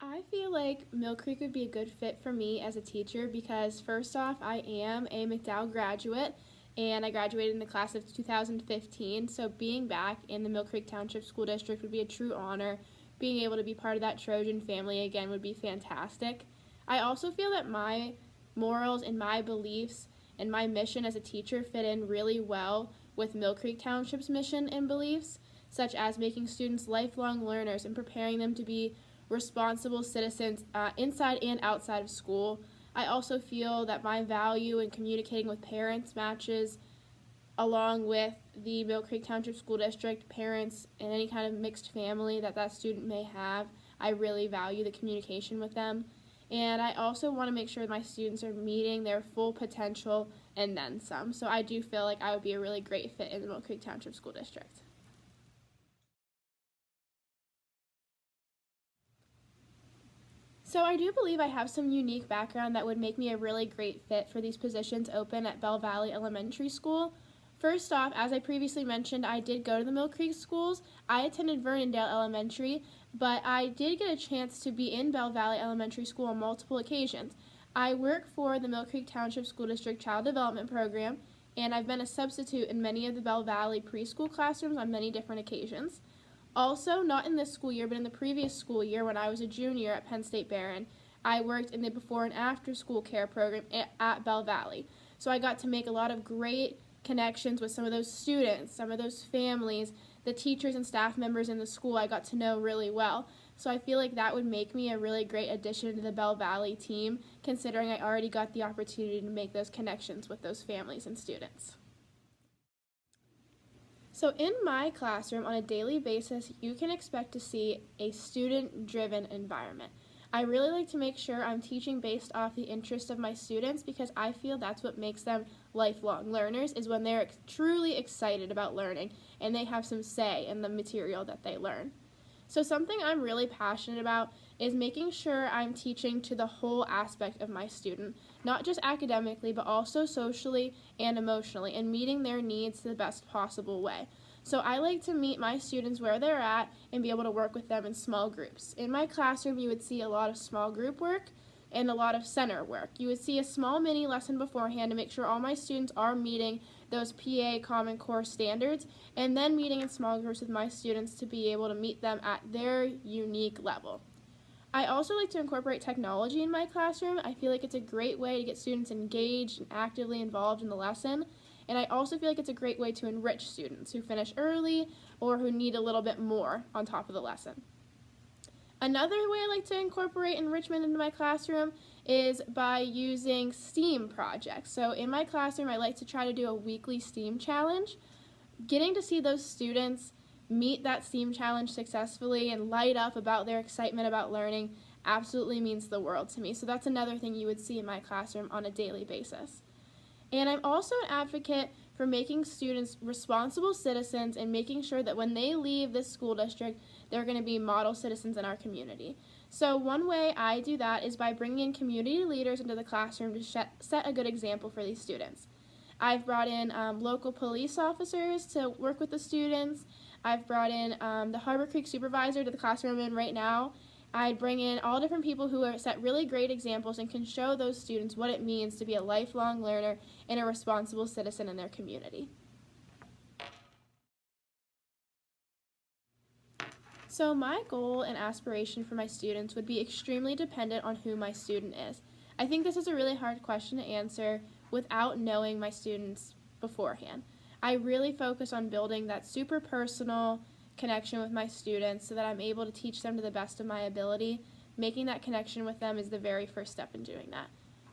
I feel like Millcreek would be a good fit for me as a teacher because, first off, I am a McDowell graduate and I graduated in the class of 2015. So, being back in the Millcreek Township School District would be a true honor. Being able to be part of that Trojan family again would be fantastic. I also feel that my morals and my beliefs and my mission as a teacher fit in really well with Millcreek Township's mission and beliefs, such as making students lifelong learners and preparing them to be responsible citizens inside and outside of school. I also feel that my value in communicating with parents matches along with the Millcreek Township School District parents and any kind of mixed family that student may have. I really value the communication with them. And I also want to make sure my students are meeting their full potential and then some. So I do feel like I would be a really great fit in the Millcreek Township School District. So I do believe I have some unique background that would make me a really great fit for these positions open at Bell Valley Elementary School. First off, as I previously mentioned, I did go to the Millcreek schools. I attended Vernondale Elementary, but I did get a chance to be in Bell Valley Elementary School on multiple occasions. I work for the Millcreek Township School District Child Development Program, and I've been a substitute in many of the Bell Valley preschool classrooms on many different occasions. Also, not in this school year, but in the previous school year when I was a junior at Penn State Barron, I worked in the before and after school care program at Bell Valley. So I got to make a lot of great connections with some of those students, some of those families, the teachers and staff members in the school I got to know really well. So I feel like that would make me a really great addition to the Bell Valley team, considering I already got the opportunity to make those connections with those families and students. So in my classroom on a daily basis, you can expect to see a student-driven environment. I really like to make sure I'm teaching based off the interest of my students because I feel that's what makes them lifelong learners is when they're truly excited about learning and they have some say in the material that they learn. So something I'm really passionate about is making sure I'm teaching to the whole aspect of my student, not just academically, but also socially and emotionally, and meeting their needs the best possible way. So I like to meet my students where they're at and be able to work with them in small groups. In my classroom, you would see a lot of small group work and a lot of center work. You would see a small mini lesson beforehand to make sure all my students are meeting those PA Common Core standards, and then meeting in small groups with my students to be able to meet them at their unique level. I also like to incorporate technology in my classroom. I feel like it's a great way to get students engaged and actively involved in the lesson, and I also feel like it's a great way to enrich students who finish early or who need a little bit more on top of the lesson. Another way I like to incorporate enrichment into my classroom is by using STEAM projects. So in my classroom, I like to try to do a weekly STEAM challenge. Getting to see those students meet that STEAM challenge successfully and light up about their excitement about learning absolutely means the world to me. So that's another thing you would see in my classroom on a daily basis. And I'm also an advocate for making students responsible citizens and making sure that when they leave this school district, they're going to be model citizens in our community. So one way I do that is by bringing in community leaders into the classroom to set a good example for these students. I've brought in local police officers to work with the students. I've brought in the Harbor Creek supervisor to the classroom I'm in right now. I'd bring in all different people who are set really great examples and can show those students what it means to be a lifelong learner and a responsible citizen in their community. So my goal and aspiration for my students would be extremely dependent on who my student is. I think this is a really hard question to answer without knowing my students beforehand. I really focus on building that super personal connection with my students so that I'm able to teach them to the best of my ability. Making that connection with them is the very first step in doing that.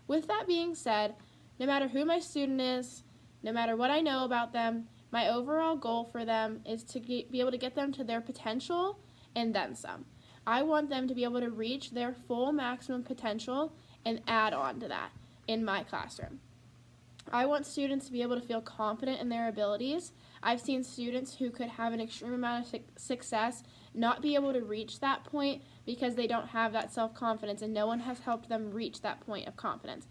With that being said, no matter who my student is, no matter what I know about them, my overall goal for them is to be able to get them to their potential and then some. I want them to be able to reach their full maximum potential and add on to that in my classroom. I want students to be able to feel confident in their abilities. I've seen students who could have an extreme amount of success not be able to reach that point because they don't have that self-confidence and no one has helped them reach that point of confidence.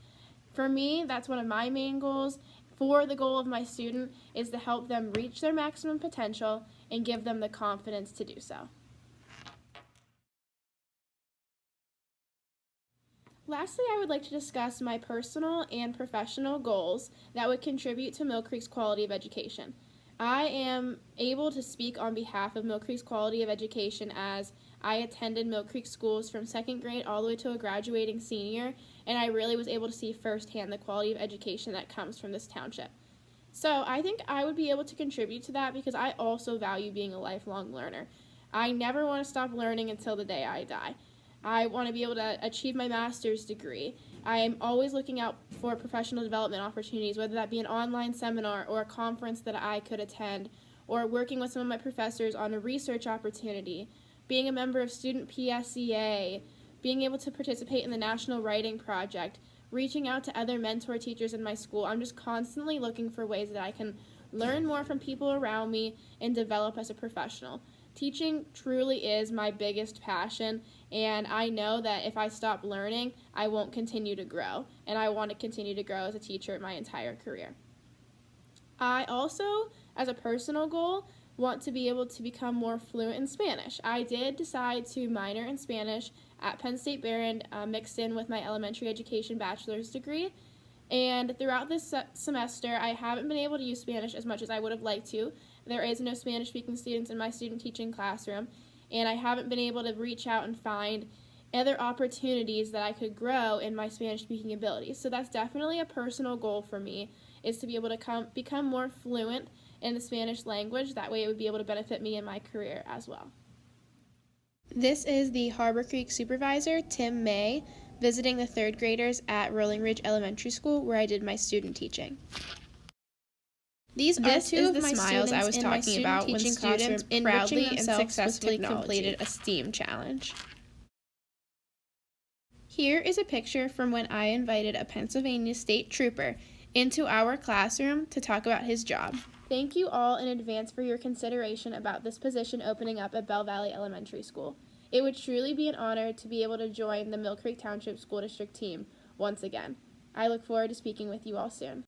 For me, that's one of my main goals for the goal of my student is to help them reach their maximum potential and give them the confidence to do so. Lastly, I would like to discuss my personal and professional goals that would contribute to Millcreek's quality of education. I am able to speak on behalf of Millcreek's quality of education as I attended Millcreek schools from second grade all the way to a graduating senior, and I really was able to see firsthand the quality of education that comes from this township. So I think I would be able to contribute to that because I also value being a lifelong learner. I never want to stop learning until the day I die. I want to be able to achieve my master's degree. I am always looking out for professional development opportunities, whether that be an online seminar or a conference that I could attend, or working with some of my professors on a research opportunity, being a member of Student PSEA, being able to participate in the National Writing Project, reaching out to other mentor teachers in my school. I'm just constantly looking for ways that I can learn more from people around me and develop as a professional. Teaching truly is my biggest passion, and I know that if I stop learning, I won't continue to grow, and I want to continue to grow as a teacher my entire career. I also, as a personal goal, want to be able to become more fluent in Spanish. I did decide to minor in Spanish at Penn State Barron, mixed in with my elementary education bachelor's degree. And throughout this semester, I haven't been able to use Spanish as much as I would have liked to. There is no Spanish-speaking students in my student teaching classroom, and I haven't been able to reach out and find other opportunities that I could grow in my Spanish-speaking abilities. So that's definitely a personal goal for me, is to be able to become more fluent in the Spanish language. That way it would be able to benefit me in my career as well. This is the Harbor Creek supervisor, Tim May, visiting the third graders at Rolling Ridge Elementary School, where I did my student teaching. These are two of my smiles I was talking about when students proudly and successfully completed a STEAM challenge. Here is a picture from when I invited a Pennsylvania State Trooper into our classroom to talk about his job. Thank you all in advance for your consideration about this position opening up at Bell Valley Elementary School. It would truly be an honor to be able to join the Millcreek Township School District team once again. I look forward to speaking with you all soon.